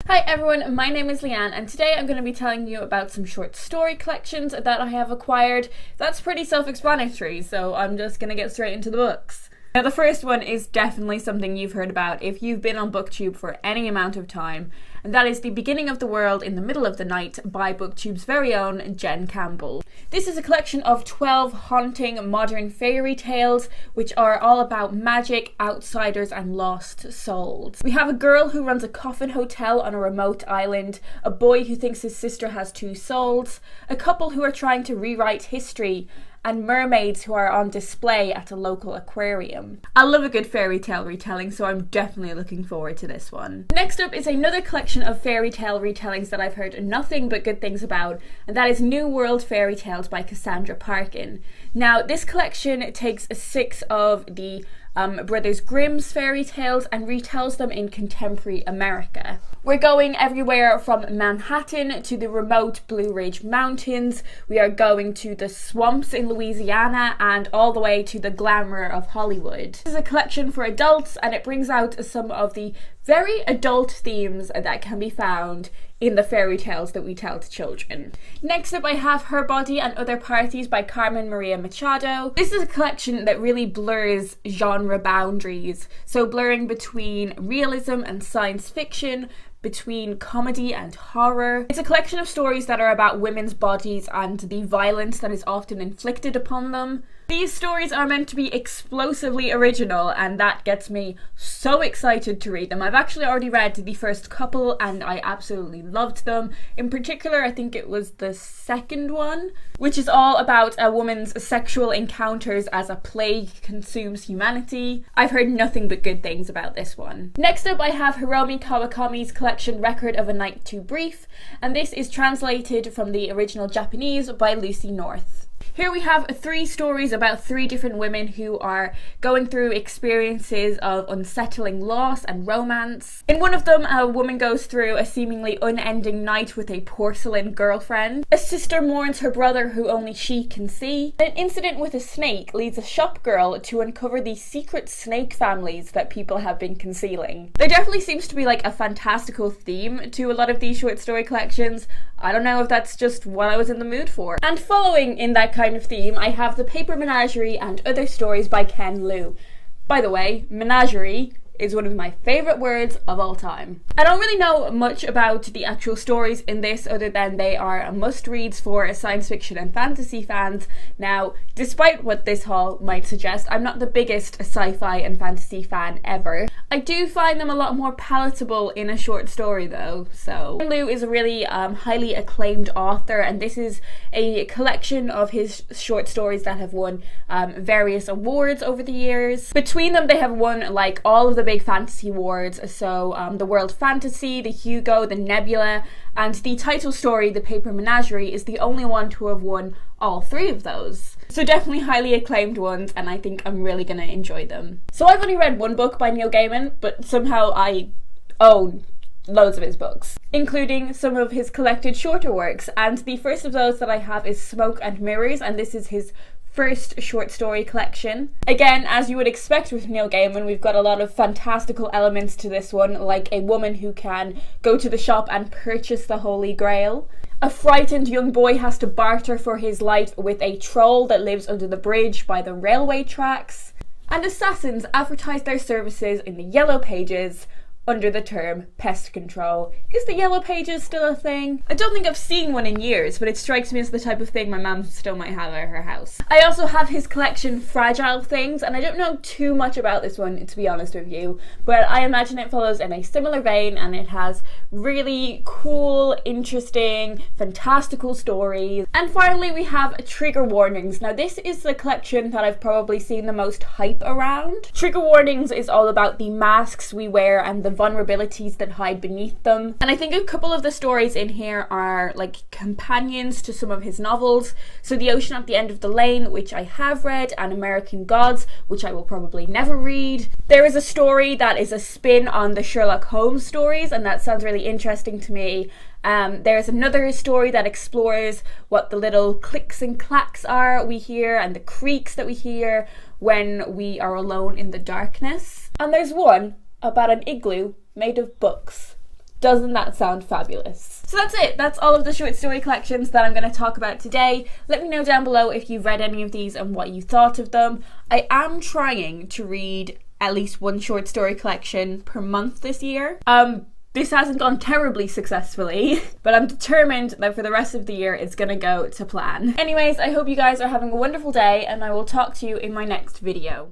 Hi everyone, my name is Leanne and today I'm going to be telling you about some short story collections that I have acquired. That's pretty self-explanatory, so I'm just going to get straight into the books. Now the first one is definitely something you've heard about if you've been on BookTube for any amount of time, and that is The Beginning of the World in the Middle of the Night by BookTube's very own Jen Campbell. This is a collection of 12 haunting modern fairy tales which are all about magic, outsiders and lost souls. We have a girl who runs a coffin hotel on a remote island, a boy who thinks his sister has two souls, a couple who are trying to rewrite history, and mermaids who are on display at a local aquarium. I love a good fairy tale retelling, so I'm definitely looking forward to this one. Next up is another collection of fairy tale retellings that I've heard nothing but good things about, and that is New World Fairy Tales by Cassandra Parkin. Now, this collection takes 6 of the Brothers Grimm's fairy tales and retells them in contemporary America. We're going everywhere from Manhattan to the remote Blue Ridge Mountains. We are going to the swamps in Louisiana and all the way to the glamour of Hollywood. This is a collection for adults and it brings out some of the very adult themes that can be found in the fairy tales that we tell to children. Next up I have Her Body and Other Parties by Carmen Maria Machado. This is a collection that really blurs genre boundaries, so blurring between realism and science fiction, between comedy and horror. It's a collection of stories that are about women's bodies and the violence that is often inflicted upon them. These stories are meant to be explosively original and that gets me so excited to read them. I've actually already read the first couple and I absolutely loved them. In particular, I think it was the second one, which is all about a woman's sexual encounters as a plague consumes humanity. I've heard nothing but good things about this one. Next up I have Hiromi Kawakami's collection Record of a Night Too Brief, and this is translated from the original Japanese by Lucy North. Here we have 3 stories about 3 different women who are going through experiences of unsettling loss and romance. In one of them, a woman goes through a seemingly unending night with a porcelain girlfriend. A sister mourns her brother who only she can see. An incident with a snake leads a shop girl to uncover the secret snake families that people have been concealing. There definitely seems to be like a fantastical theme to a lot of these short story collections. I don't know if that's just what I was in the mood for. And following in that kind of theme, I have The Paper Menagerie and Other Stories by Ken Liu. By the way, menagerie is one of my favourite words of all time. I don't really know much about the actual stories in this other than they are must-reads for science fiction and fantasy fans. Now, despite what this haul might suggest, I'm not the biggest sci-fi and fantasy fan ever. I do find them a lot more palatable in a short story though, so. Liu is a really highly acclaimed author and this is a collection of his short stories that have won various awards over the years. Between them they have won like all of the big fantasy awards, so the World Fantasy, the Hugo, the Nebula, and the title story, The Paper Menagerie, is the only one to have won all 3 of those. So definitely highly acclaimed ones, and I think I'm really gonna enjoy them. So I've only read one book by Neil Gaiman, but somehow I own loads of his books, including some of his collected shorter works, and the first of those that I have is Smoke and Mirrors, and this is his first short story collection. Again, as you would expect with Neil Gaiman, we've got a lot of fantastical elements to this one, like a woman who can go to the shop and purchase the Holy Grail. A frightened young boy has to barter for his life with a troll that lives under the bridge by the railway tracks. And assassins advertise their services in the Yellow Pages under the term pest control. Is the Yellow Pages still a thing? I don't think I've seen one in years, but it strikes me as the type of thing my mum still might have at her house. I also have his collection Fragile Things, and I don't know too much about this one, to be honest with you, but I imagine it follows in a similar vein and it has really cool, interesting, fantastical stories. And finally we have Trigger Warnings. Now this is the collection that I've probably seen the most hype around. Trigger Warnings is all about the masks we wear and the vulnerabilities that hide beneath them. And I think a couple of the stories in here are like companions to some of his novels. So The Ocean at the End of the Lane, which I have read, and American Gods, which I will probably never read. There is a story that is a spin on the Sherlock Holmes stories, and that sounds really interesting to me. There's another story that explores what the little clicks and clacks are we hear and the creaks that we hear when we are alone in the darkness. And there's one about an igloo made of books. Doesn't that sound fabulous? So that's it. That's all of the short story collections that I'm going to talk about today. Let me know down below if you've read any of these and what you thought of them. I am trying to read at least one short story collection per month this year. This hasn't gone terribly successfully, but I'm determined that for the rest of the year it's gonna go to plan. Anyways, I hope you guys are having a wonderful day, and I will talk to you in my next video.